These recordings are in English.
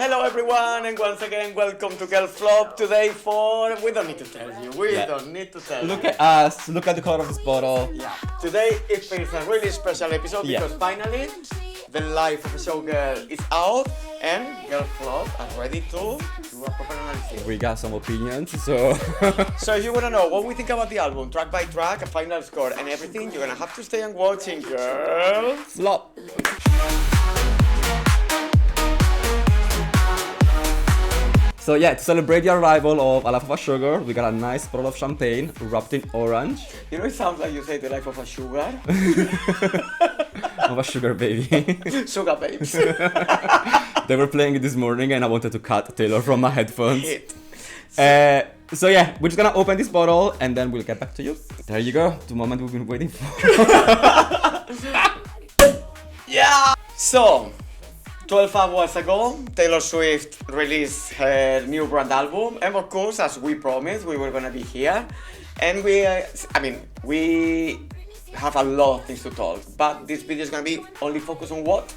Hello everyone, and once again welcome to Girl Flop. Today we don't need to tell you, don't need to tell Look you. at us, look at the color of this bottle. Yeah, today it feels a really special episode because finally the life of a Showgirl is out and Girl Flop are ready to do a proper analysis. We got some opinions, so... So if you want to know what we think about the album, track by track, a final score and everything, you're gonna have to stay and watching Girl Flop. So yeah, to celebrate the arrival of A Life of a Sugar, we got a nice bottle of champagne wrapped in orange. You know, it sounds like you say the life of a sugar. Of a sugar baby. Sugar babes. They were playing it this morning and I wanted to cut Taylor from my headphones. Hit. So yeah, we're just gonna open this bottle and then we'll get back to you. There you go, the moment we've been waiting for. Yeah! So, 12 hours ago, Taylor Swift released her new brand album, and of course, as we promised, we were gonna be here. And we have a lot of things to talk, but this video is gonna be only focused on what?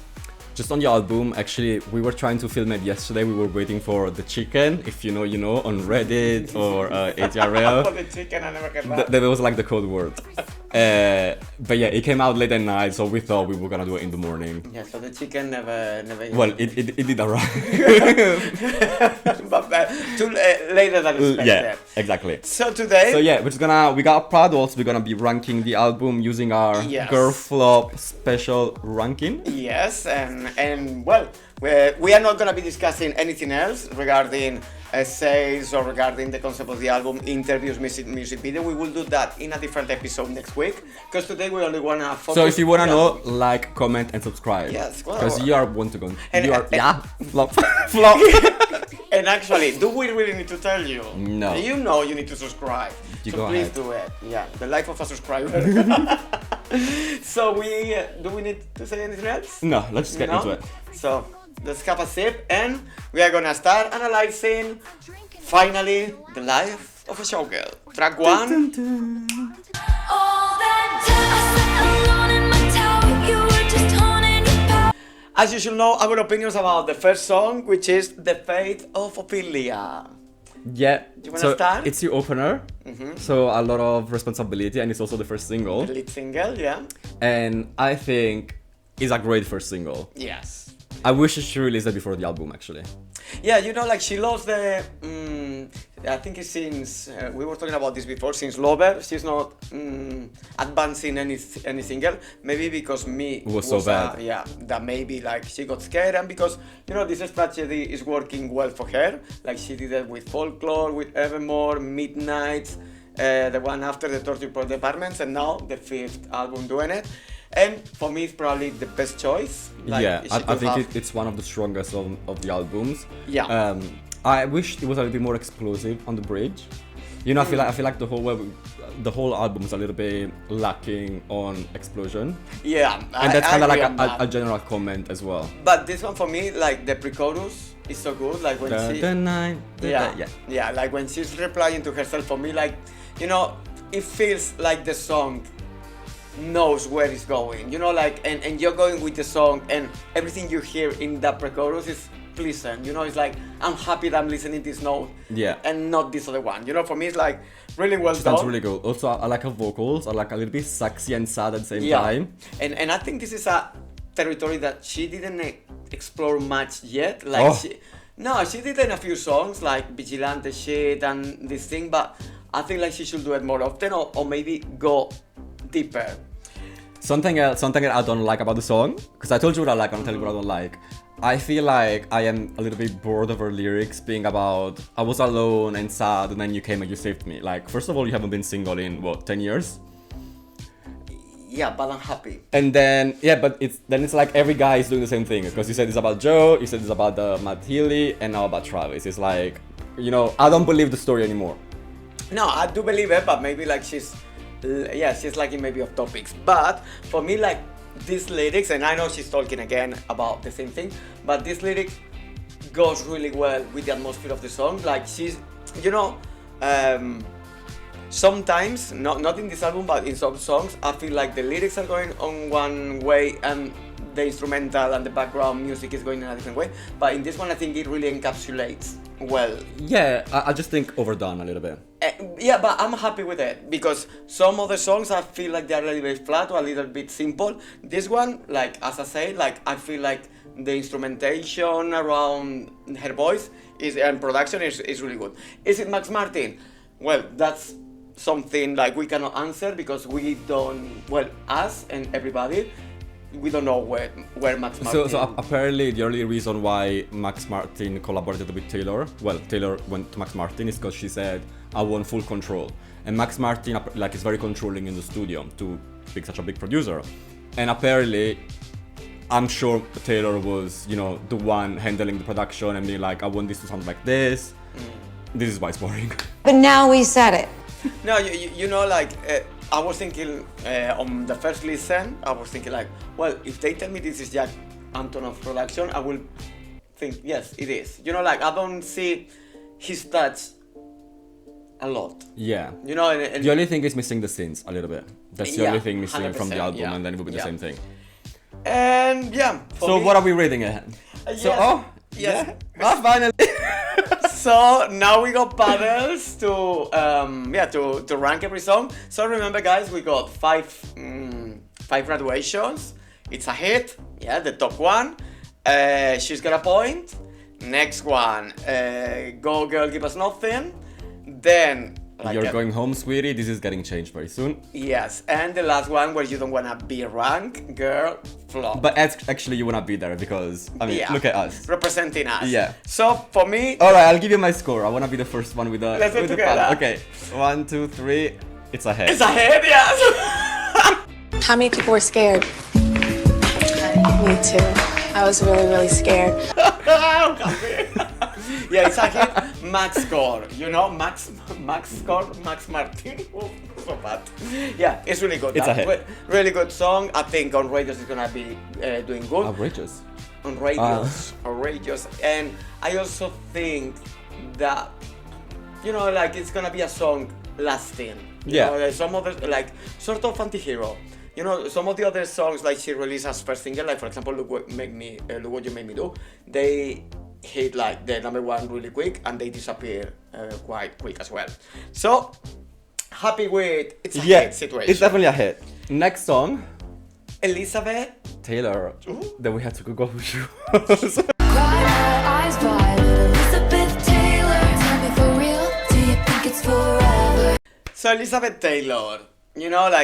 Just on the album, actually, we were trying to film it yesterday. We were waiting for the chicken, if you know, on Reddit or ATRL. For the chicken, I never get that. That was like the code word. But yeah, it came out late at night, so we thought we were gonna do it in the morning. Yeah, so the chicken never. Well, it did arrive. But later than expected. Yeah, exactly. So today. So yeah, we got Prados. We're gonna be ranking the album using our Girl Flop special ranking. Yes, and well, we are not gonna be discussing anything else regarding essays or regarding the concept of the album, interviews, music video. We will do that in a different episode next week, because today we only wanna focus. So if you wanna know, like, comment, and subscribe. Yes, well, because you are one to go. Flop. Flop. And actually, do we really need to tell you? No. You know you need to subscribe. You so go please ahead. do it. Yeah, the life of a subscriber. So do we need to say anything else? No, let's just get into it. So let's have a sip and we are gonna start analyzing finally the life of a showgirl. Track 1. As you should know, our opinions about the first song, which is The Fate of Ophelia. Yeah, Do you wanna start? It's the opener, so a lot of responsibility, and it's also the first single. The lead single, yeah. And I think it's a great first single. Yes. I wish she released it before the album, actually. Yeah, like she lost the. I think it's since we were talking about this before. Since Lover, she's not advancing any single. Maybe because it was so bad. That maybe like she got scared, and because this strategy is working well for her. Like she did it with Folklore, with Evermore, Midnight, the one after the Torture Departments, and now the 5th album doing it. And for me, it's probably the best choice. Like, yeah, I think it's one of the strongest of the albums. Yeah. I wish it was a little bit more explosive on the bridge. I feel like the whole album is a little bit lacking on explosion. Yeah, and that's kind of like a a general comment as well. But this one for me, like the pre-chorus is so good. Like when like when she's replying to herself. For me, like it feels like the song knows where it's going. Like and you're going with the song, and everything you hear in that pre-chorus is pleasant. It's like I'm happy that I'm listening this note. Yeah. And not this other one. For me, it's like really well done. Sounds really good. Also, I like her vocals. I like a little bit sexy and sad at the same time. And I think this is a territory that she didn't explore much yet. Like she did in a few songs like Vigilante shit and this thing, but I think like she should do it more often or maybe go deeper. Something else I don't like about the song, because I told you what I like, I'm telling you what I don't like. I feel like I am a little bit bored of her lyrics being about I was alone and sad and then you came and you saved me. Like, first of all, you haven't been single in 10 years? Yeah, but I'm happy. And then it's like every guy is doing the same thing, because you said it's about Joe, you said it's about Matt Healy, and now about Travis. It's like, I don't believe the story anymore. No, I do believe it, but maybe like she's like it maybe off topics. But for me, like these lyrics, and I know she's talking again about the same thing, but this lyric goes really well with the atmosphere of the song. Like she's, sometimes, not in this album, but in some songs, I feel like the lyrics are going on one way and the instrumental and the background music is going in a different way. But in this one, I think it really encapsulates well. Yeah, I just think overdone a little bit. Yeah, but I'm happy with it because some other songs I feel like they're a little bit flat or a little bit simple. This one, like as I say, like I feel like the instrumentation around her voice and production is really good. Is it Max Martin? Well, that's something like we cannot answer because we don't. Well, us and everybody, we don't know where Max Martin. So apparently the only reason why Max Martin collaborated with Taylor, well, Taylor went to Max Martin is because she said, I want full control. And Max Martin like is very controlling in the studio to be such a big producer. And apparently, I'm sure Taylor was, the one handling the production and being like, I want this to sound like this. This is why it's boring. But now we said it. No, I was thinking on the first listen, I was thinking like, well, if they tell me this is Jack Antonoff's production, I will think, yes, it is. I don't see his touch a lot. Yeah. And the only thing is missing the synths a little bit. That's the only thing missing from the album, yeah, and then it will be the same thing. And yeah. So what are we rating it? Yes. Yeah. Oh, finally. So now we got panels to rank every song. So remember, guys, we got five graduations. It's a hit. Yeah, the top one. She's got a point. Next one. Go girl, give us nothing. Then. You're going home, sweetie. This is getting changed very soon. Yes, and the last one where you don't wanna be rank, girl, flop. But actually, you wanna be there because look at us representing us. Yeah. So for me, all right, I'll give you my score. I wanna be the first one with the. Let's do it together. Okay, 1, 2, 3. It's a hit. It's a hit, yes. How many people were scared? Me too. I was really, really scared. Yeah, it's a hit. Max score, Max score, Max Martin. Oh, so bad. Yeah, it's really good. It's a hit. Really good song. I think on radios it's gonna be doing good. Outrageous. On radios, outrageous. And I also think that, it's gonna be a song lasting. Some others, like, sort of anti-hero. Some of the other songs, like she released as first single, like for example, Look What You Made Me Do, they hit like the number one really quick and they disappear quite quick as well. So happy with it's a hit situation. It's definitely a hit. Next song, Elizabeth Taylor. Then we had to go with you. So Elizabeth Taylor,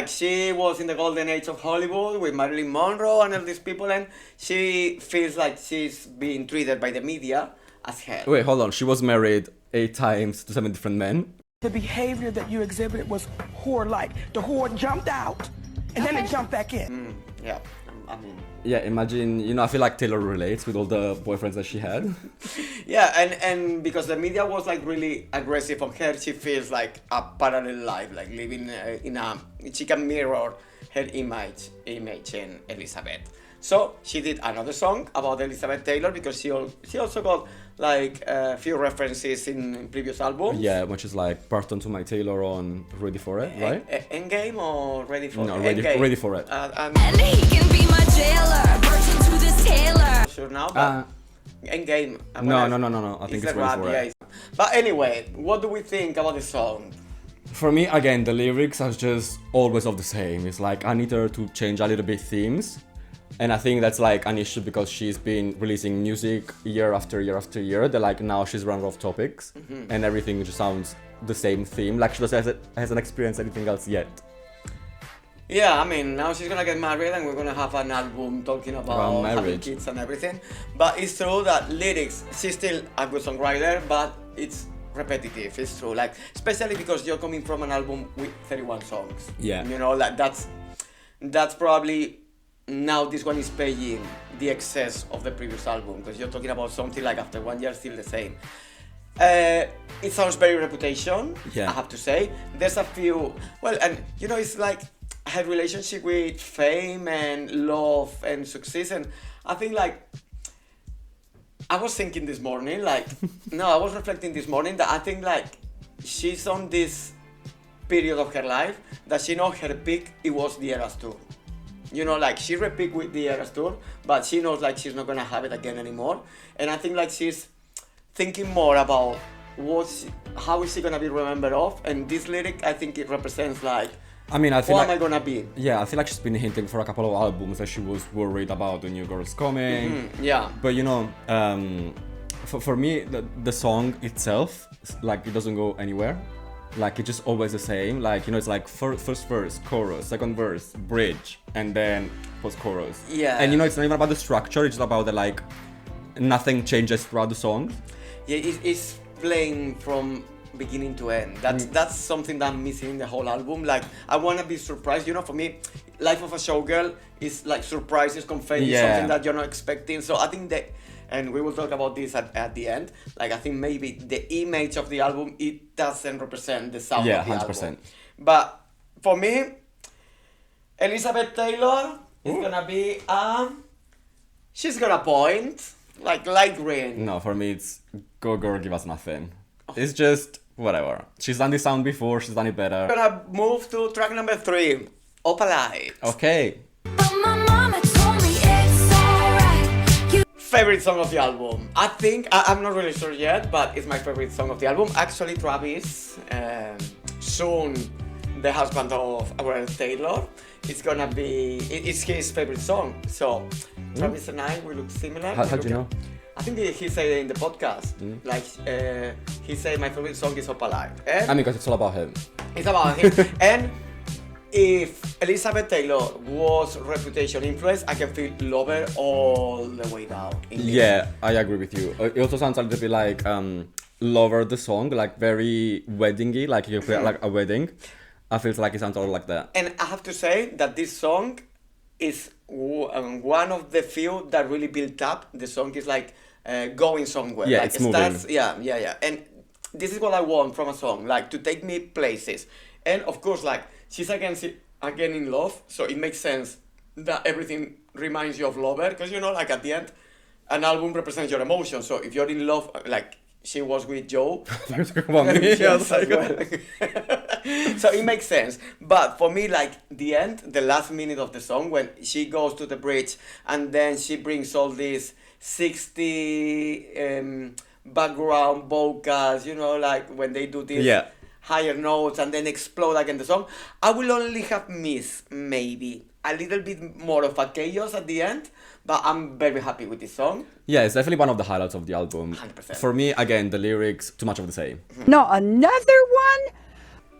she was in the golden age of Hollywood with Marilyn Monroe and all these people, and she feels like she's being treated by the media as her. Wait, hold on. She was married 8 times to 7 different men. The behavior that you exhibited was whore-like. The whore jumped out, and then it jumped back in. Yeah, I mean... Yeah, imagine, I feel like Taylor relates with all the boyfriends that she had. Yeah, and because the media was like really aggressive on her, she feels like a parallel life, like living she can mirror her image in Elizabeth. So she did another song about Elizabeth Taylor because she also got like a few references in previous albums. Yeah, which is like Pardon to My Taylor on Ready for It, right? Endgame or Ready for It? No, Ready for It. And he can be my jailer, virgin to this tailor. Sure now, but Endgame. No. I think it's Ready for It. Yeah. But anyway, what do we think about the song? For me, again, the lyrics are just always of the same. It's like I need her to change a little bit themes. And I think that's like an issue because she's been releasing music year after year after year. That like now she's run out of topics and everything just sounds the same theme. Like she hasn't experienced anything else yet. Yeah, I mean, now she's gonna get married and we're gonna have an album talking about having kids and everything. But it's true that lyrics, she's still a good songwriter, but it's repetitive, it's true. Like, especially because you're coming from an album with 31 songs. Yeah. Like that's probably, now this one is paying the excess of the previous album, because you're talking about something like after 1 year still the same. It sounds very Reputation, yeah. I have to say. There's a few, well, and it's like her relationship with fame and love and success, and I think like I was thinking this morning, like I was reflecting this morning that I think like she's on this period of her life that she knows her peak, it was the Eras tour. You know, like she repeat with the Eras tour, but she knows like she's not gonna have it again anymore. And I think like she's thinking more about how is she gonna be remembered of. And this lyric, I think it represents like, I mean, I feel what like, am I gonna be? yeah, I feel like she's been hinting for a couple of albums that she was worried about the new girls coming. Yeah. But you know, for me, the song itself, like, it doesn't go anywhere. Like, it's just always the same. Like, you know, it's like first verse, chorus, second verse, bridge, and then post-chorus. Yeah. And you know, it's not even about the structure. It's just about the, like, nothing changes throughout the song. Yeah, it's playing from beginning to end. That's something that I'm missing in the whole album. Like, I wanna be surprised. You know, for me, Life of a Showgirl is like surprises, confetti, Yeah. something that you're not expecting. So I think that, and we will talk about this at the end. Like, I think maybe the image of the album, it doesn't represent the sound Yeah, of the 100%. album. But for me, Elizabeth Taylor is gonna be she's gonna point like light green. No, for me, it's go girl, give us nothing. It's just whatever. She's done this sound before. She's done it better. Gonna move to track number 3, Opalite. Okay. But my mama told me it's alright. You Favorite song of the album. I think, I'm not really sure yet, but it's my favorite song of the album. Actually, Travis, soon the husband of our Taylor, it's gonna be, it's his favorite song. So, Travis and I, we look similar. How do you know? I think he said it in the podcast. Like, he said my favorite song is Opalite. And I mean, because it's all about him. it's about him. And if Elizabeth Taylor was Reputation influence, I can feel Love Her all the way down. Yeah, I agree with you. It also sounds a little bit like Lover the song, like very weddingy, like you play like a wedding. I feel like it sounds all like that. And I have to say that this song is one of the few that really built up. The song is like going somewhere. Yeah, like it's moving. Yeah. And this is what I want from a song, like to take me places. And of course, like she's again in love, so it makes sense that everything reminds you of Lover, because you know, like at the end, an album represents your emotions. So if you're in love, like she was with Joe, yes, as well. So it makes sense. But for me, like the end, the last minute of the song, when she goes to the bridge and then she brings all these 60 background vocals, you know, like when they do this higher notes and then explode again the song, I will only have missed maybe a little bit more of a chaos at the end, but I'm very happy with this song. Yeah, it's definitely one of the highlights of the album. 100%. For me, again, the lyrics, too much of the same. No, another one?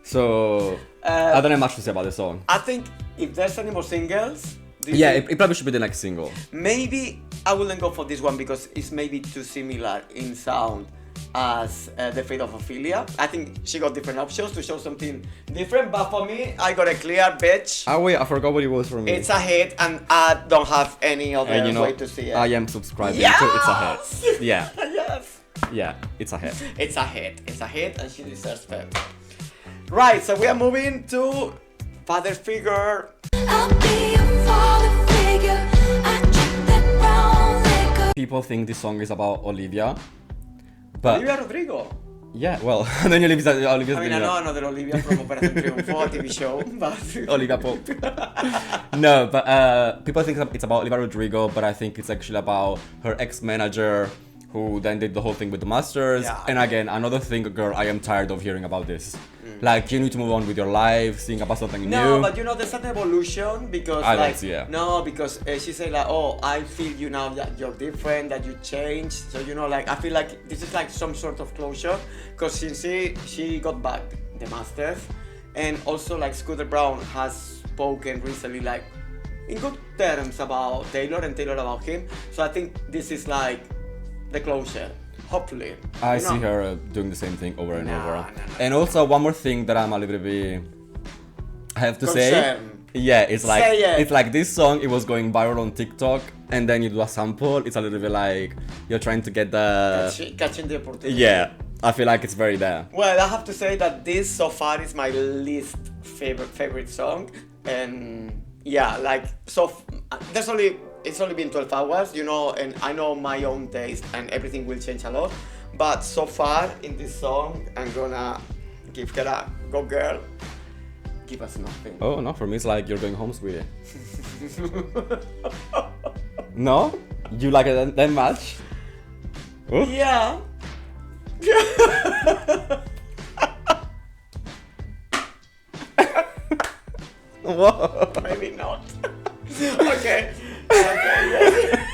So, I don't have much to say about the song. I think if there's any more singles, Yeah, it probably should be the next single. maybe I wouldn't go for this one because it's maybe too similar in sound as the Fate of Ophelia. I think she got different options to show something different, but for me, I got a clear bitch. Oh wait, I forgot what it was for me. It's a hit, and I don't have any other And you know, way to see it. I am subscribing Yes! to It's a Hit. Yeah, Yes! yeah, it's a hit. It's a hit. It's a hit, and she deserves it. Right, so we are moving to Father Figure. I'll be a father figure. I drink that brown liquor. People think this song is about Olivia, but Olivia Rodrigo. yeah, well, and then Olivia's I mean, I know another Olivia from Operación Triunfo TV show, but Olivia Pope. No, but people think it's about Olivia Rodrigo, but I think it's actually about her ex-manager who then did the whole thing with the Masters. Yeah. And again, another thing, girl, I am tired of hearing about this. Like, you need to move on with your life, sing about something no, new. but you know, there's an evolution because I don't like see it. no, because she said like, oh, I feel you now that you're different, that you changed. So you know, like I feel like this is like some sort of closure, because since she got back the Masters, and also like Scooter Braun has spoken recently like in good terms about Taylor and Taylor about him. So I think this is like the closure. Hopefully. I You see know? her doing the same thing over and No, over. no, no, And also one more thing that I'm a little bit, I have to say, Concern. yeah, it's like Say it. it's like this song. It was going viral on TikTok, and then you do a sample. It's a little bit like you're trying to get the Catching the opportunity. yeah. I feel like it's very there. Well, I have to say that this so far is my least favorite song, and yeah, like it's only been 12 hours, you know, and I know my own taste and everything will change a lot, but so far in this song, I'm gonna give her a go girl, give us nothing. Oh no, for me it's like you're going home, sweetie. No? You like it that much? Oh? Yeah. Whoa. Maybe not. Okay. Yes.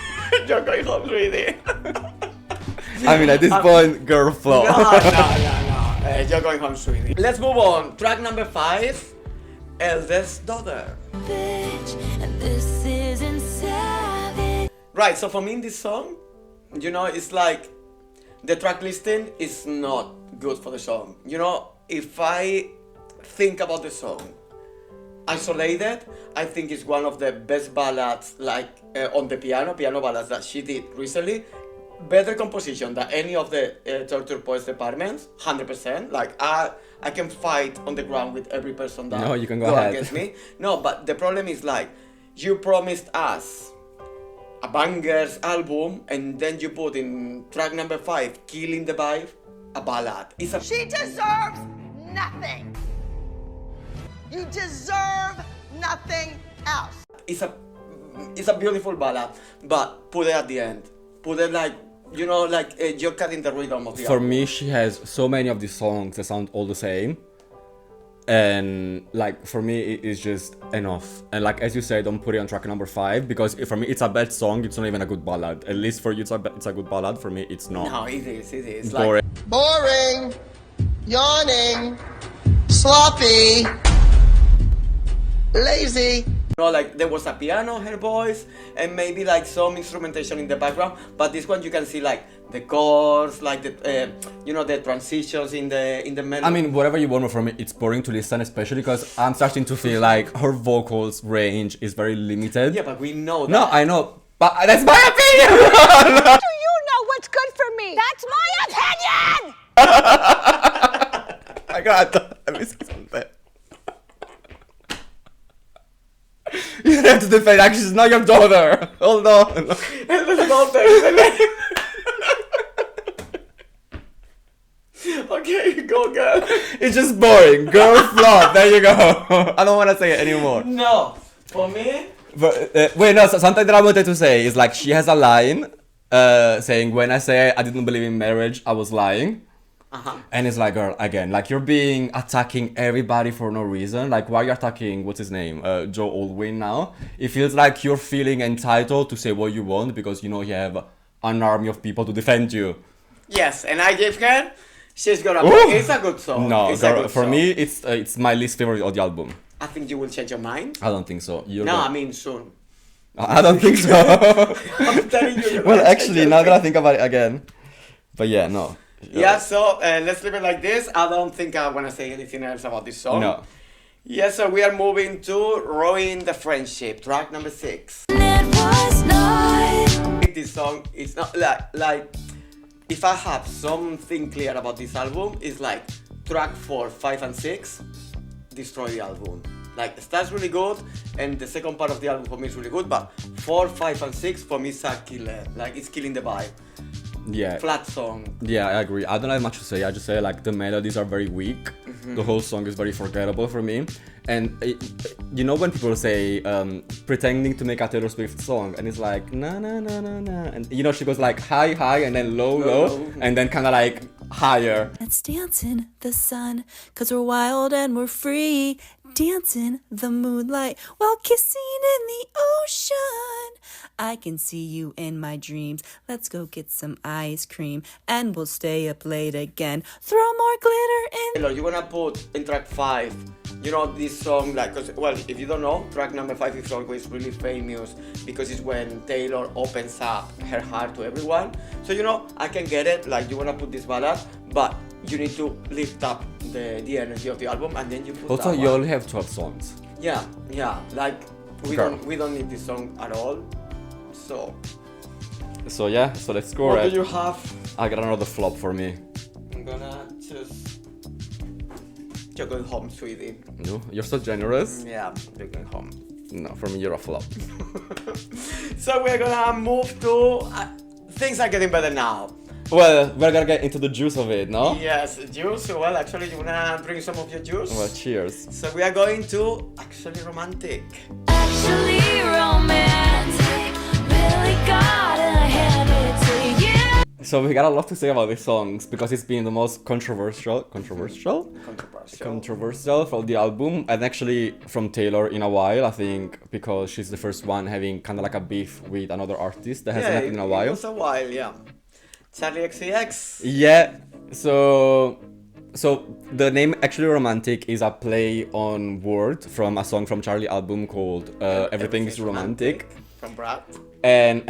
You're going home, sweetie. I mean, at this point, girl flop. No. You're going home, sweetie. Let's move on. Track number 5, Eldest Daughter. Bitch, and this isn't savage. Right, so for me in this song, you know, it's like the track listing is not good for the song. You know, if I think about the song isolated, I think it's one of the best ballads, like on the piano ballads that she did recently. Better composition than any of the Torture Poets departments, 100%. Like I can fight on the ground with every person that No, you can go ahead. against me. No, but the problem is like you promised us a bangers album and then you put in track number 5, Killing the Vibe, a ballad. It's a She deserves nothing. You deserve nothing else. it's a beautiful ballad, but put it at the end. Put it like, you know, like you're cutting the rhythm of the For album. me, she has so many of these songs that sound all the same. And like for me, it is just enough. And like as you say, don't put it on track number 5 because for me it's a bad song. It's not even a good ballad. At least for you, it's a good ballad. For me, it's not. No, it is. Boring. Boring, yawning, sloppy, lazy. You know, like there was a piano, her voice, and maybe like some instrumentation in the background. But this one you can see like the chords, like the you know, the transitions in the melody. I mean, whatever you want from it, it's boring to listen, especially because I'm starting to feel like her vocals range is very limited. yeah, but we know that. No, I know, but that's my opinion. Do you know what's good for me? That's my opinion! I got. Let me say something. You don't have to defend. Actually, she's not your daughter. Hold on. Eldest Daughter is the name. Okay, go girl. It's just boring. Girl flop. There you go. I don't want to say it anymore. No, for me. But, wait, no. So something that I wanted to say is like she has a line saying, "When I say I didn't believe in marriage, I was lying." And it's like, girl, again, like you're being attacking everybody for no reason. Like, why are you attacking, what's his name, Joe Alwyn now? It feels like you're feeling entitled to say what you want because you know you have an army of people to defend you. Yes, and I gave her. She's gonna. Ooh. It's a good song. No, it's a girl, good for song. me, it's my least favorite of the album. I think you will change your mind. I don't think so. You're No, gonna- I mean soon. I don't think so. I'm telling you. you're Well, gonna actually, change now your that I mind. think about it again. But yeah, no. Yeah, so let's leave it like this. I don't think I want to say anything else about this song. No. Yeah, so we are moving to Ruin the Friendship, track number 6. It was not. This song is not like if I have something clear about this album, it's like track 4, 5, and 6 destroy the album. Like it starts really good, and the second part of the album for me is really good, but 4, 5, and 6 for me is a killer. Like it's killing the vibe. Yeah. Flat song. Yeah, I agree. I don't have much to say. I just say like the melodies are very weak. The whole song is very forgettable for me. And you know when people say pretending to make a Taylor Swift song, and it's like na na na na na, and you know she goes like high high and then low low, and then kind of like higher. Let's dance in the sun, 'cause we're wild and we're free. Dance in the moonlight while kissing in the ocean. I can see you in my dreams. Let's go get some ice cream and we'll stay up late again. Throw more glitter in. Taylor, you wanna put in track 5, you know, this song, like, cause, well, if you don't know, track number 5 is always really famous because it's when Taylor opens up her heart to everyone. So, you know, I can get it, like, you wanna put this ballad, but you need to lift up the energy of the album and then you put Also, that you one. only have 12 songs. Yeah, like, Girl. we don't need this song at all. So, So yeah, so let's score what it. do you have? I got another flop for me. I'm gonna just... You're going home, sweetie. No, you're so generous. Yeah, you're going home. No, for me you're a flop. So we're gonna move to things are getting better now. Well, we're gonna get into the juice of it, no? Yes, juice. Well, actually, you wanna drink some of your juice? Well, cheers. So we are going to Actually Romantic. Actually romantic, really gotta hand it to you. So we got a lot to say about these songs because it's been the most controversial from the album, and actually from Taylor in a while, I think, because she's the first one having kind of like a beef with another artist that hasn't happened in a It while. was a while, yeah. Charlie XCX. Yeah, so the name Actually Romantic is a play on word from a song from Charlie album called Everything is Romantic. From Brad. And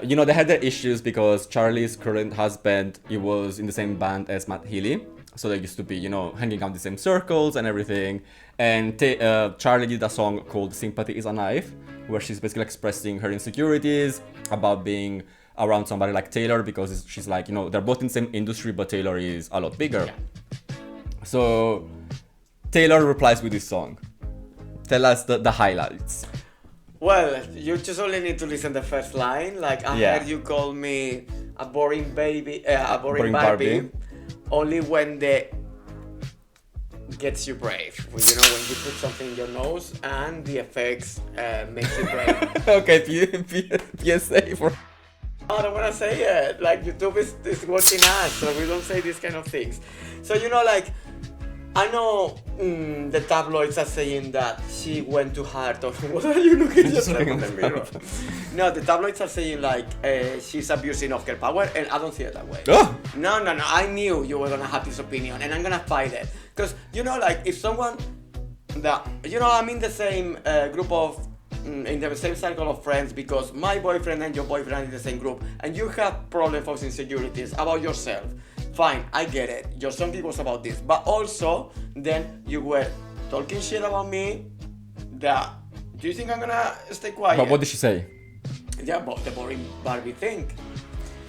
you know, they had their issues because Charlie's current husband, he was in the same band as Matt Healy, so they used to be, you know, hanging out in the same circles and everything. And Charlie did a song called Sympathy is a Knife, where she's basically expressing her insecurities about being around somebody like Taylor, because she's like, you know, they're both in the same industry, but Taylor is a lot bigger. Yeah. So Taylor replies with this song. Tell us the highlights. Well, you just only need to listen the first line. Like, I Yeah. heard you call me a boring baby, a boring Boring Barbie. Barbie. Only when the gets you brave. When, you know, when you put something in your nose and the effects makes you brave. Okay, PSA for... I don't want to say it. Like, YouTube is watching us, so we don't say these kind of things. So, you know, like, I know the tabloids are saying that she went too hard, or what are you looking at yourself in the mirror? No, the tabloids are saying like she's abusing of her power, and I don't see it that way. Oh! No, I knew you were gonna have this opinion, and I'm gonna fight it. Because, you know, like, if someone that, you know, I'm in the same group of, in the same circle of friends, because my boyfriend and your boyfriend are in the same group, and you have problems of insecurities about yourself. Fine, I get it. Your song was about this, but also then you were talking shit about me. That, do you think I'm gonna stay quiet? But what did she say? Yeah, about the boring Barbie thing.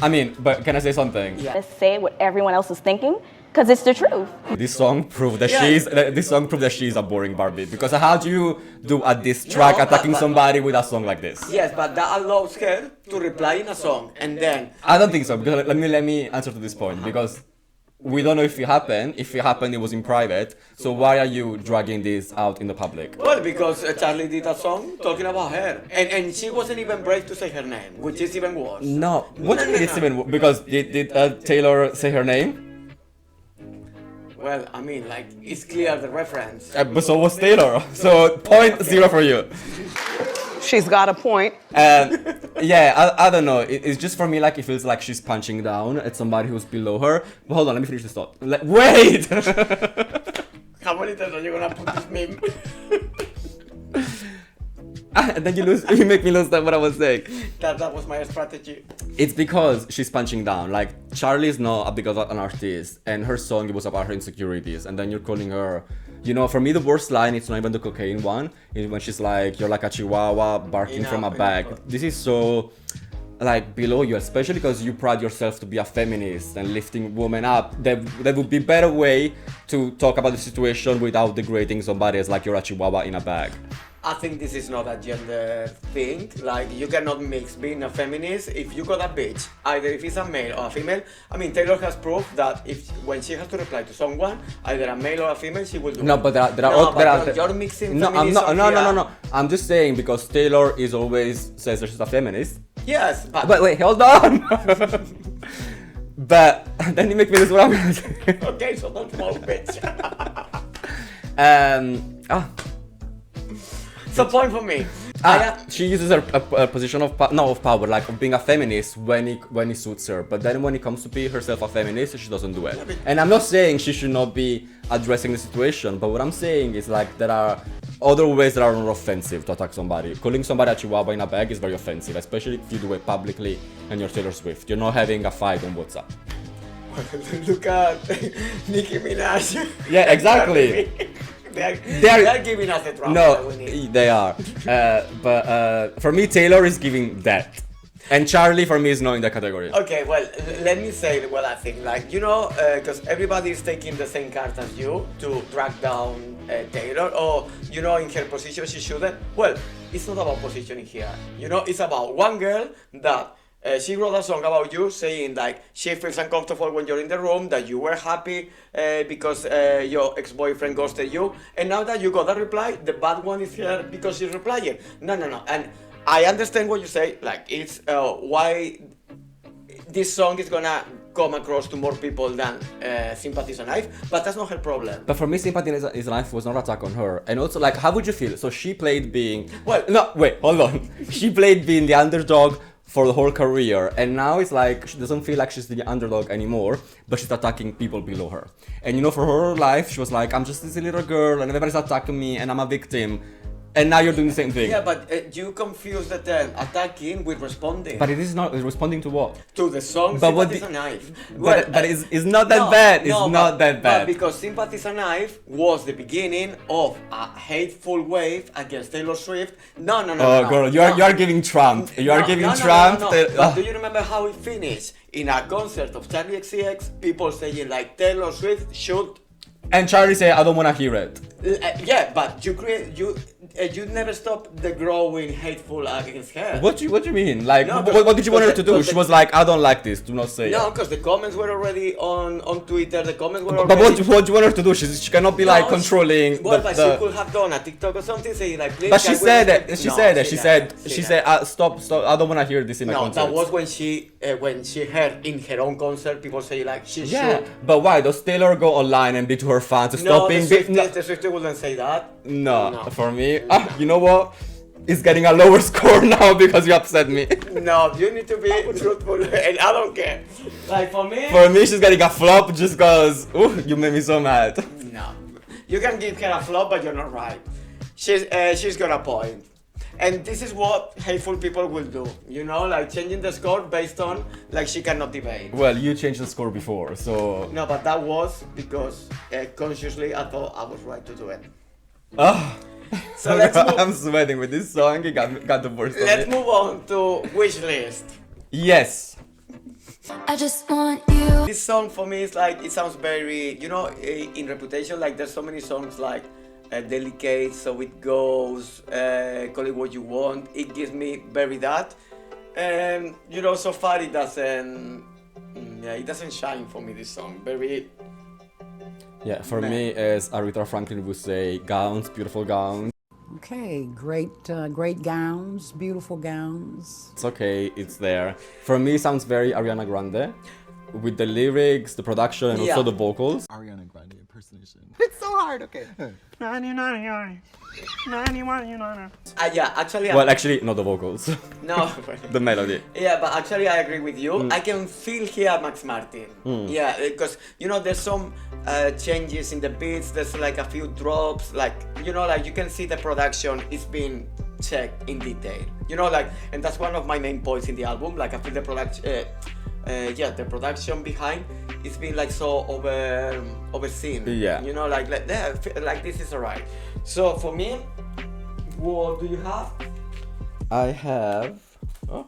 I mean, but can I say something? Yeah. Just say what everyone else is thinking, because it's the truth. This song proved that Yeah. she's a boring Barbie. Because how do you do a diss track attacking somebody with a song like this? Yes, but that allows her to reply in a song, and then I don't think so. Because let me answer to this point. Because we don't know if it happened. If it happened, it was in private. So why are you dragging this out in the public? well, because Charlie did a song talking about her, and she wasn't even brave to say her name, which is even worse. No. What do you mean it's even? Because did Taylor say her name? Well, I mean, like, it's clear the reference. But so was Taylor. So 0.0 for you. She's got a point. Yeah, I don't know. It's just for me, like, it feels like she's punching down at somebody who's below her. But hold on, let me finish this thought. Wait! How many times are you gonna put this meme? And then you make me lose what I was saying. That was my strategy. It's because she's punching down. Like, Charlie's not a big of an artist, and her song, it was about her insecurities. And then you're calling her, you know, for me, the worst line, it's not even the cocaine one, is when she's like, you're like a chihuahua barking from a bag. This is so, like, below you, especially because you pride yourself to be a feminist and lifting women up. There would be better way to talk about the situation without degrading somebody as like you're a chihuahua in a bag. I think this is not a gender thing. Like, you cannot mix being a feminist. If you got a bitch, either if it's a male or a female. I mean, Taylor has proved that when she has to reply to someone, either a male or a female, she will do No, it. but You're mixing no, feminism no. I'm just saying because Taylor is always says that she's a feminist. Yes, but Wait, hold on. But then you make me lose what I'm gonna say. okay, so don't smoke, bitch. It's a point for me. She uses her a position of power, like of being a feminist when it suits her. But then when it comes to be herself a feminist, she doesn't do it. And I'm not saying she should not be addressing the situation, but what I'm saying is like there are other ways that are more offensive to attack somebody. Calling somebody a chihuahua in a bag is very offensive, especially if you do it publicly and you're Taylor Swift. You're not having a fight on WhatsApp. Look at Nicki Minaj. Yeah, exactly. They are giving us the drama that we need. They are. But for me, Taylor is giving that. And Charlie, for me, is not in that category. Okay, well, let me say what I think. Like, you know, because everybody is taking the same card as you to drag down Taylor, or, you know, in her position she shouldn't. Well, it's not about positioning here. You know, it's about one girl that She wrote a song about you, saying like she feels uncomfortable when you're in the room, that you were happy because your ex-boyfriend ghosted you, and now that you got a reply, the bad one is here because she's replying. No, and I understand what you say. Like it's why this song is gonna come across to more people than Sympathy is a Knife, but that's not her problem. But for me, Sympathy is a Knife was not an attack on her. And also, like, how would you feel? So she played being... Well- no, wait, hold on. She played being the underdog for the whole career, and now it's like she doesn't feel like she's the underdog anymore, but she's attacking people below her. And you know, for her life, she was like, I'm just this little girl, and everybody's attacking me, and I'm a victim. And now you're doing the same thing. Yeah, but you confuse the term attacking with responding. But it is not responding to what? To the song But what Sympathy is the- a Knife. But it's not that bad. It's not that bad. But because Sympathy is a Knife was the beginning of a hateful wave against Taylor Swift. No. Oh, girl, you are giving Trump. You are giving Trump. But do you remember how it finished? In a concert of Charlie XCX, people saying like Taylor Swift should. And Charlie said, I don't want to hear it. Yeah, but you never stopped the growing hateful against her. What do you mean? Like, No, what did you want her to do? because She was like, I don't like this. Do not say No, it. because the comments were already on Twitter. The comments were But already. what do you want her to do? She cannot be like No, controlling. Well, but she could have done a TikTok or something saying like. Please, But she can we said respect-" that. She No, said that. She didn't. said, stop. I don't want to hear this in my No, concert. that was when she heard in her own concert people say like she Yeah, should. but why does Taylor go online and be to her fans? No, Stop the being Swiftie wouldn't say that. No, for me, you know what? It's getting a lower score now because you upset me. No, you need to be truthful, and I don't care. Like for me. For me, she's getting a flop just cause you made me so mad. No, you can give her a flop, but you're not right. She's got a point. And this is what hateful people will do, you know, like changing the score based on like she cannot debate. Well, you changed the score before, so. No, but that was because consciously I thought I was right to do it. Oh. So let's move, I'm sweating with this song. It got the worst. let's move on to wish list. Yes. I just want you. This song for me is like, it sounds very, you know, in Reputation, like there's so many songs like Delicate, So It Goes, Call It What You Want. It gives me very that. And, you know, so far it doesn't, it doesn't shine for me, this song. Very, Yeah, for me, as Aretha Franklin would say, gowns, beautiful gowns. Okay, great gowns, beautiful gowns. It's okay, it's there. For me, it sounds very Ariana Grande. With the lyrics, the production, and also Yeah. the vocals. Ariana Grande impersonation. It's so hard, okay. yeah, actually, Well, actually, not the vocals. no. The melody. Yeah, but actually I agree with you. I can feel here Max Martin. Yeah, because you know there's some changes in the beats. There's like a few drops. Like you know, like you can see the production is being checked in detail. You know, like, and that's one of my main points in the album. Like I feel the production. The production behind it's been like so overseen. Yeah. You know, like this is alright. So for me, what do you have? I have. Oh,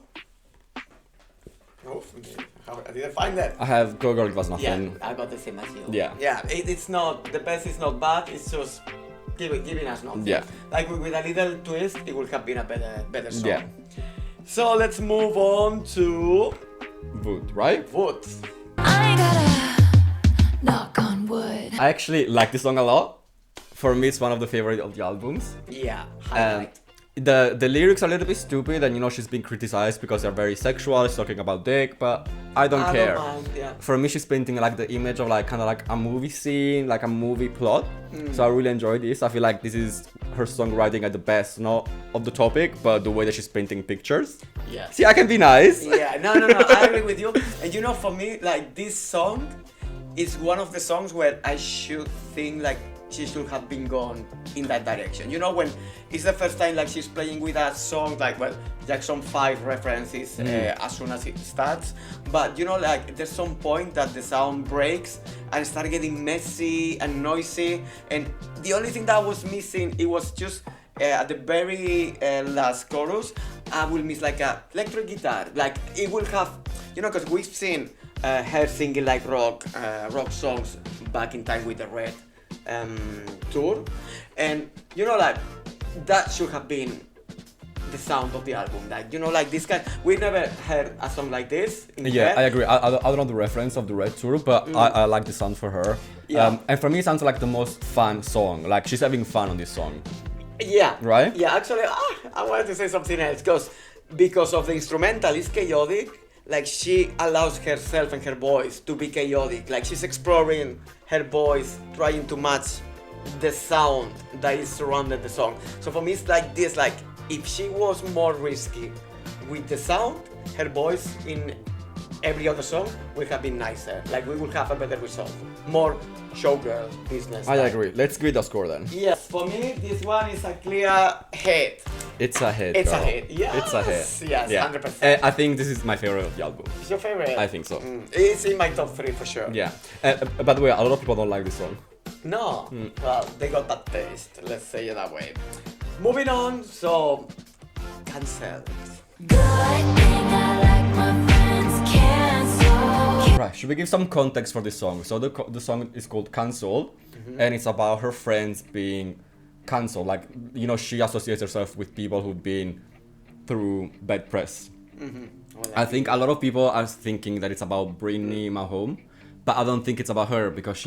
I didn't find that. I have Go Girl, It Was Yeah, Nothing. I got the same as you. Yeah. Yeah, it's not, the best is not bad, it's just giving us nothing. Yeah. Like with a little twist, it would have been a better song. Yeah. So let's move on to Wood, right? Wood. I gotta knock on wood. I actually like this song a lot. For me, it's one of the favorite of the albums. Yeah, highlight. The lyrics are a little bit stupid, and you know she's been criticized because they're very sexual. She's talking about dick, but I don't care. Mind, yeah. For me, she's painting like the image of like kind of like a movie scene, like a movie plot. So I really enjoy this. I feel like this is her songwriting at the best, not of the topic, but the way that she's painting pictures. Yeah. See, I can be nice. Yeah, no, I agree with you. And you know, for me, like this song is one of the songs where I should think like she should have been gone in that direction. You know, when it's the first time like she's playing with a song, like, well, Jackson 5 references as soon as it starts. But you know, like there's some point that the sound breaks and start getting messy and noisy. And the only thing that was missing, it was just at the very last chorus, I will miss like a electric guitar. Like it will have, you know, because we've seen her singing like rock songs back in time with the Red tour, and you know, like that should have been the sound of the album. Like, you know, like this kind. We never heard a song like this. Yeah, I agree. I don't know the reference of the Red Tour, but I like the sound for her. Yeah. And for me, it sounds like the most fun song. Like she's having fun on this song. Yeah. Right? Yeah, actually, I wanted to say something else because of the instrumental, it's chaotic. Like she allows herself and her voice to be chaotic. Like she's exploring her voice, trying to match the sound that is surrounding the song. So for me, it's like this. Like if she was more risky with the sound, her voice in every other song would have been nicer. Like we would have a better result. More showgirl business. I agree. Let's give it a score then. Yes, for me, this one is a clear head. It's a hit. It's girl. a hit. Yes. It's a hit. Yes, Yeah. 100%. I think this is my favorite of the album. It's your favorite? I think so. It's in my top 3 for sure. Yeah. By the way, a lot of people don't like this song. No. Well, they got bad taste. Let's say it that way. Moving on, so cancel. Right, should we give some context for this song? So the song is called Cancel, and it's about her friends being cancelled. Like, you know, she associates herself with people who've been through bad press. I think a lot of people are thinking that it's about Britney Mahone, but I don't think it's about her because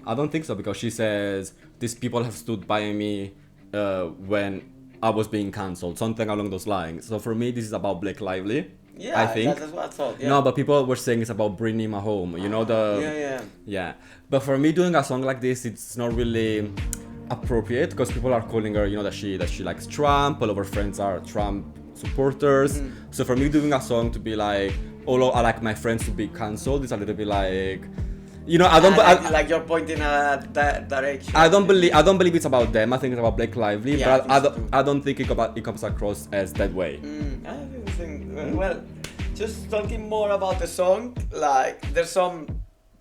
I don't think so, because she says, these people have stood by me when I was being cancelled, something along those lines. So for me, this is about Blake Lively. Yeah, I think. that's what I thought. Yeah. No, but people were saying it's about Britney Mahone. You know Yeah. But for me, doing a song like this, it's not really appropriate because people are calling her, you know, that she likes Trump. All of her friends are Trump supporters. So for me, doing a song to be like, although I like my friends to be cancelled, it's a little bit like, you know, like you're pointing at that direction. I don't believe it's about them. I think it's about Blake Lively, Yeah, but I don't think it comes across as that way. I think, well, just talking more about the song, like there's some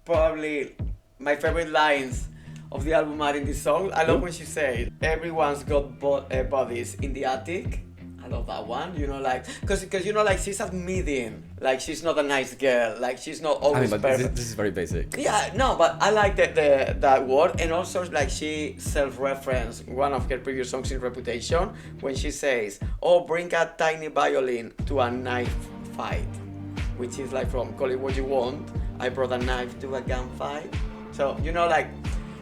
probably my favorite lines of the album are in this song. I love when she says, "Everyone's got bodies in the attic." I love that one, you know, like, because you know, like, she's admitting, like, she's not a nice girl, like, she's not always but perfect. this is very basic. Yeah, no, but I like that word, and also, like, she self-referenced one of her previous songs in Reputation, when she says, "Oh, bring a tiny violin to a knife fight," which is, like, from Call It What You Want, I brought a knife to a gunfight. So, you know, like,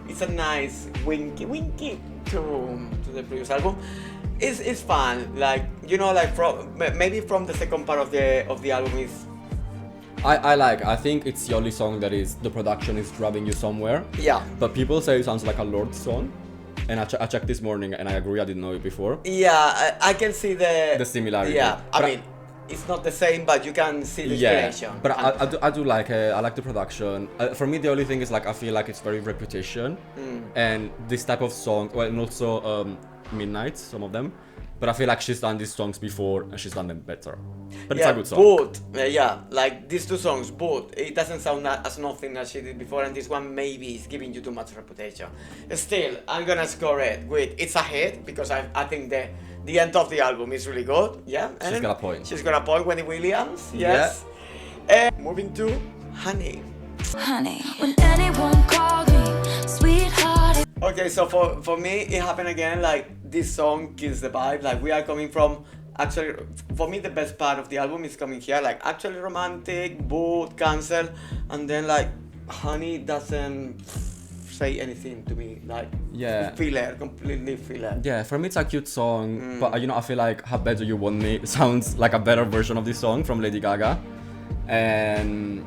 it's a nice winky to the previous album. It's fun, like, you know, like maybe from the second part of the album is. I think it's the only song that is the production is driving you somewhere. Yeah. But people say it sounds like a Lorde song, and I checked this morning and I agree. I didn't know it before. Yeah, I can see the similarity. Yeah, I mean, it's not the same, but you can see the inspiration. But I do like I like the production. For me, the only thing is like I feel like it's very repetition, and this type of song. Well, and also Midnight, some of them. But I feel like she's done these songs before and she's done them better. But yeah, it's a good song. But like these two songs, but it doesn't sound as nothing as she did before, and this one maybe is giving you too much reputation. Still, I'm gonna score it with it's a hit because I think the end of the album is really good. Yeah, She's got a point. She's got a point. Wendy Williams. Yes. Yeah. Moving to Honey. Honey, when anyone called me sweetheart. Okay, so for me, it happened again. Like this song kills the vibe. Like we are coming from. Actually, for me, the best part of the album is coming here. Like Actually Romantic, Boot, Cancel, and then like Honey doesn't say anything to me. Like filler, completely filler. Yeah, for me it's a cute song, but you know I feel like How Bad Do You Want Me sounds like a better version of this song from Lady Gaga, and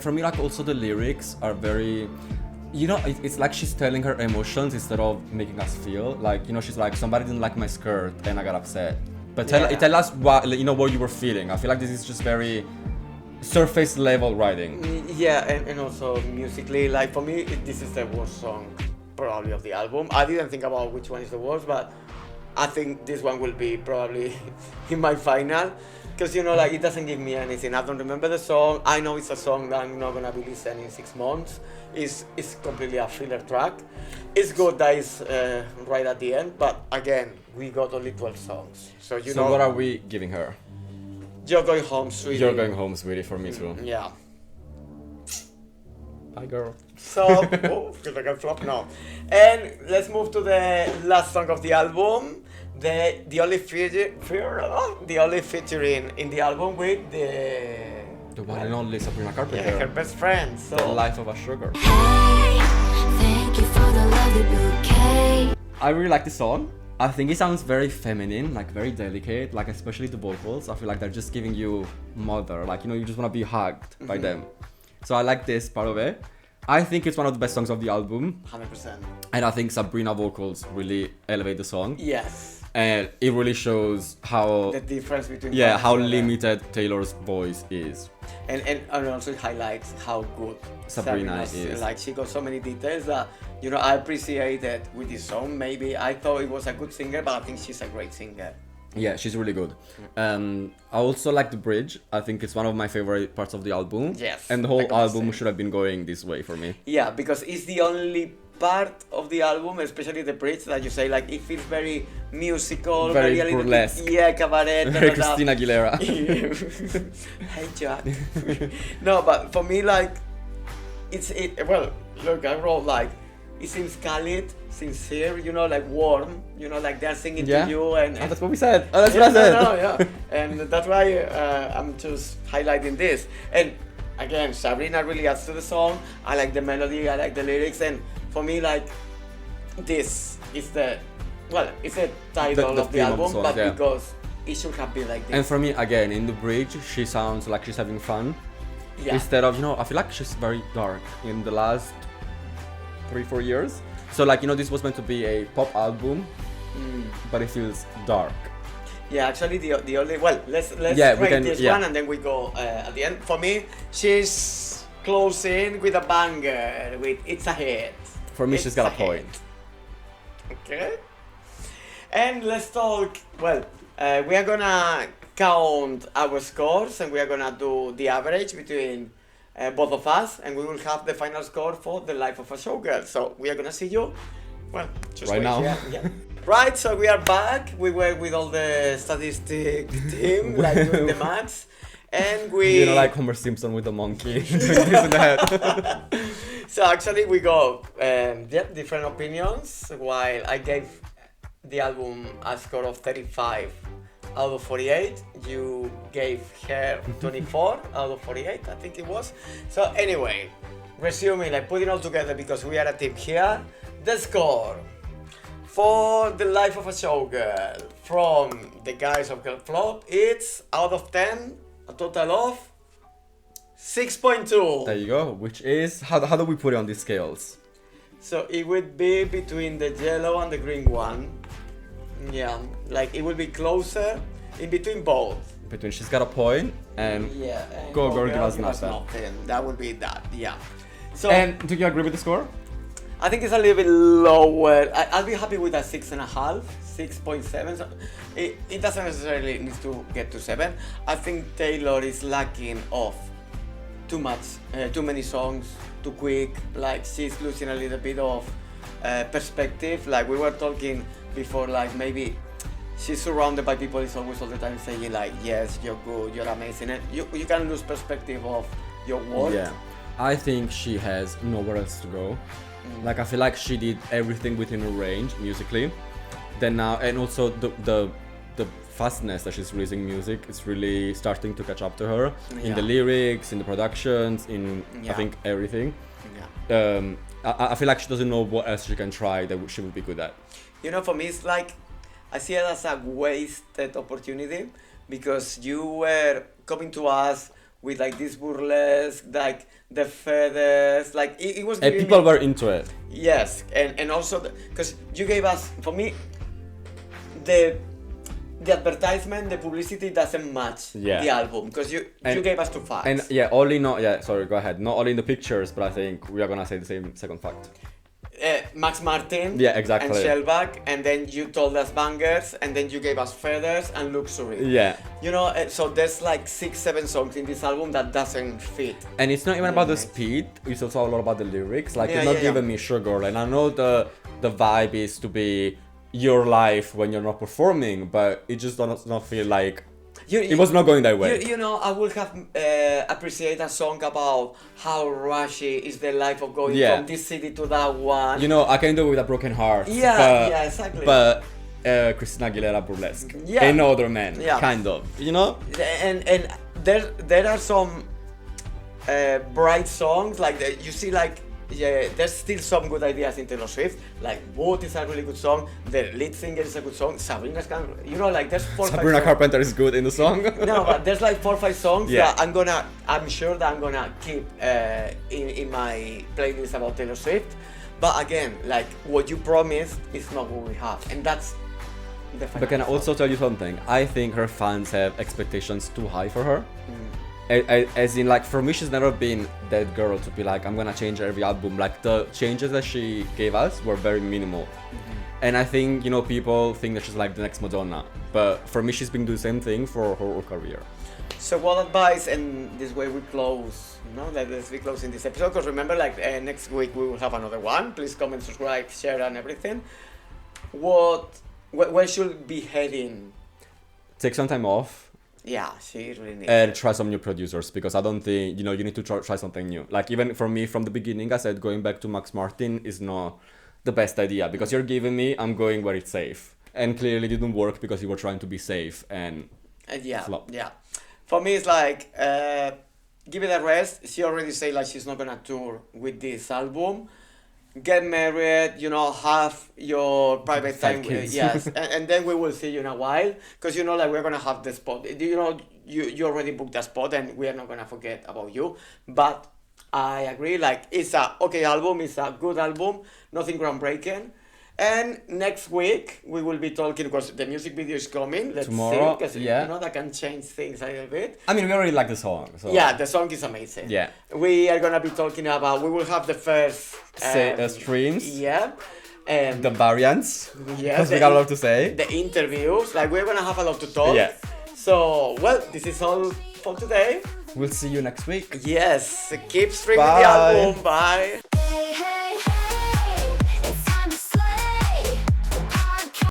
for me like also the lyrics are very. You know, it's like she's telling her emotions instead of making us feel. Like, you know, she's like, somebody didn't like my skirt and I got upset. But tell us what, you know, what you were feeling. I feel like this is just very surface level writing. Yeah, and also musically, like for me, this is the worst song probably of the album. I didn't think about which one is the worst, but I think this one will be probably in my final. Because, you know, like, it doesn't give me anything. I don't remember the song. I know it's a song that I'm not going to be listening in 6 months. It's completely a filler track. It's good that it's right at the end. But, again, we got only 12 songs. So, you know... So what are we giving her? You're Going Home, Sweetie. You're Going Home, Sweetie, for me too. Yeah. Bye, girl. So, feels like I flop now. And let's move to the last song of the album. the only featuring in the album with The one and only Sabrina Carpenter. her best friend. So The Life of a Showgirl. Thank you for the lovely bouquet. I really like this song. I think it sounds very feminine, like very delicate, like especially the vocals. I feel like they're just giving you mother, like, you know, you just want to be hugged by them. So I like this part of it. I think it's one of the best songs of the album. 100%. And I think Sabrina vocals really elevate the song. Yes. And it really shows how The difference between how limited Taylor's voice is. And also it highlights how good Sabrina Sabrina's, is. Like, she got so many details that, you know, I appreciated with this song. Maybe I thought it was a good singer, but I think she's a great singer. Yeah, she's really good. I also like the bridge. I think it's one of my favorite parts of the album. Yes, And the I whole gotta album say. should have been going this way for me. Yeah, because it's the only part of the album, especially the bridge, that you say, like, it feels very musical, Very a little bit- burlesque. yeah, cabaret. Very da, da, da. Christina Aguilera. Hey, Jack. No, but for me, like, well, look, I wrote, like, it seems candid, sincere, you know, like warm, you know, like they're singing Yeah. to you, and Oh, that's what we said. Oh, that's yeah, what I said. no, yeah, and that's why I'm just highlighting this. And again, Sabrina really adds to the song. I like the melody, I like the lyrics, and for me, like, this is it's the title The of the theme of the album, song, but yeah. because it should have been like this. And for me, again, in the bridge, she sounds like she's having fun. Yeah. Instead of, you know, I feel like she's very dark in the last 3-4 years. So, like, you know, this was meant to be a pop album, but it feels dark. Yeah, actually, the only let's Yeah, we rate can- this yeah. one and then we go at the end. For me, she's closing with a banger. With It's a Hit. For me, It's she's got a hit. point. Okay. And let's talk. Well, we are gonna count our scores and we are gonna do the average between both of us, and we will have the final score for The Life of a Showgirl. So we are gonna see you. Well, just Right wait now. here. Yeah. Right, so we are back. We were with all the statistic team, like doing the maths, and we. You know, like Homer Simpson with the monkey doing this in the head. So actually, we got different opinions. While I gave the album a score of 35 out of 48, you gave her 24 out of 48, I think it was. So anyway, resuming, like putting all together because we are a team here. The score for The Life of a Showgirl from the guys of Girl Flop, it's out of 10, a total of 6.2. There you go. Which is, how do we put it on these scales? So it would be between the yellow and the green one. Yeah, like it would be closer in between both. Between She's Got a Point and Yeah. And Go Girl, Girl, Give Us Give Us Nothing. Nothing. That would be that, yeah. So And do you agree with the score? I think it's a little bit lower. I'll be happy with a 6.5, 6.7. So it doesn't necessarily need to get to 7. I think Taylor is lacking of too many songs, too quick. Like she's losing a little bit of perspective. Like we were talking before, like maybe she's surrounded by people is always all the time saying like, yes, you're good, you're amazing, and you can lose perspective of your work. Yeah. I think she has nowhere else to go. Like I feel like she did everything within her range musically. Then now, and also the fastness that she's releasing music is really starting to catch up to her in the Yeah. lyrics, in the productions, in I Yeah. think everything. Yeah. I feel like she doesn't know what else she can try that she would be good at. You know, for me, it's like I see it as a wasted opportunity because you were coming to us with like this burlesque, like the feathers, like it was. And giving people me- were into it. Yes, and also because you gave us, for me, the advertisement, the publicity doesn't match Yeah. the album because you gave us two facts. And yeah, sorry, go ahead. Not only in the pictures, but I think we are gonna say the same second fact. Max Martin Yeah, exactly. and Shellback, and then you told us bangers, and then you gave us feathers and luxury. Yeah. You know, so there's like 6-7 songs in this album that doesn't fit. And it's not even about the Right. speed, it's also a lot about the lyrics. Like, Yeah, you're not yeah, giving me Showgirl, and I know the vibe is to be your life when you're not performing, but it just does not feel like it was not going that way. You know, I would have appreciated a song about how rushy is the life of going Yeah. from this city to that one. You know, I can do it with a broken heart. Yeah, but, yeah, exactly. But Christina Aguilera burlesque. Yeah. Another man, Yeah. kind of, you know? And there are some bright songs, like you see, like there's still some good ideas in Taylor Swift. Like Boot is a really good song. The lead singer is a good song. Sabrina's kind of, you know, like there's 4 or 5 Sabrina songs. Carpenter is good in the song. No, but there's like 4 or 5 songs Yeah. that I'm sure that I'm gonna keep in my playlist about Taylor Swift. But again, like what you promised is not what we have, and that's the final But can I result. also tell you something? I think her fans have expectations too high for her. Mm. As in, like, for me, she's never been that girl to be like, I'm gonna change every album. Like, the changes that she gave us were very minimal. Mm-hmm. And I think, you know, people think that she's like the next Madonna. But for me, she's been doing the same thing for her whole career. So what advice, and this way we close, you know, let's be closing this episode, because remember, like next week we will have another one. Please comment, subscribe, share, and everything. Where should be heading? Take some time off Yeah, she really needs and it. try some new producers, because I don't think, you know, you need to try something new. Like, even for me, from the beginning, I said going back to Max Martin is not the best idea, because you're giving me, I'm going where it's safe. And clearly didn't work because you were trying to be safe and Yeah, flop. yeah. For me, it's like, give it a rest. She already said like she's not gonna tour with this album. Get married, you know, have your private 5 time. kids. Yes, and then we will see you in a while, because you know, like we're gonna have the spot. You know, you already booked the spot, and we are not gonna forget about you. But I agree, like it's a okay album, it's a good album, nothing groundbreaking. And next week we will be talking, because the music video is coming. Let's Tomorrow, see, because yeah. you know that can change things a little bit. I mean, we already like the song. So. Yeah, the song is amazing. Yeah. We are gonna be talking about. We will have the first Streams. Yeah. The variants. Yeah, Because we got a lot to say. The interviews. Like we're gonna have a lot to talk. Yeah. So well, this is all for today. We'll see you next week. Yes. Keep streaming the Bye. album. Bye. Hey, hey.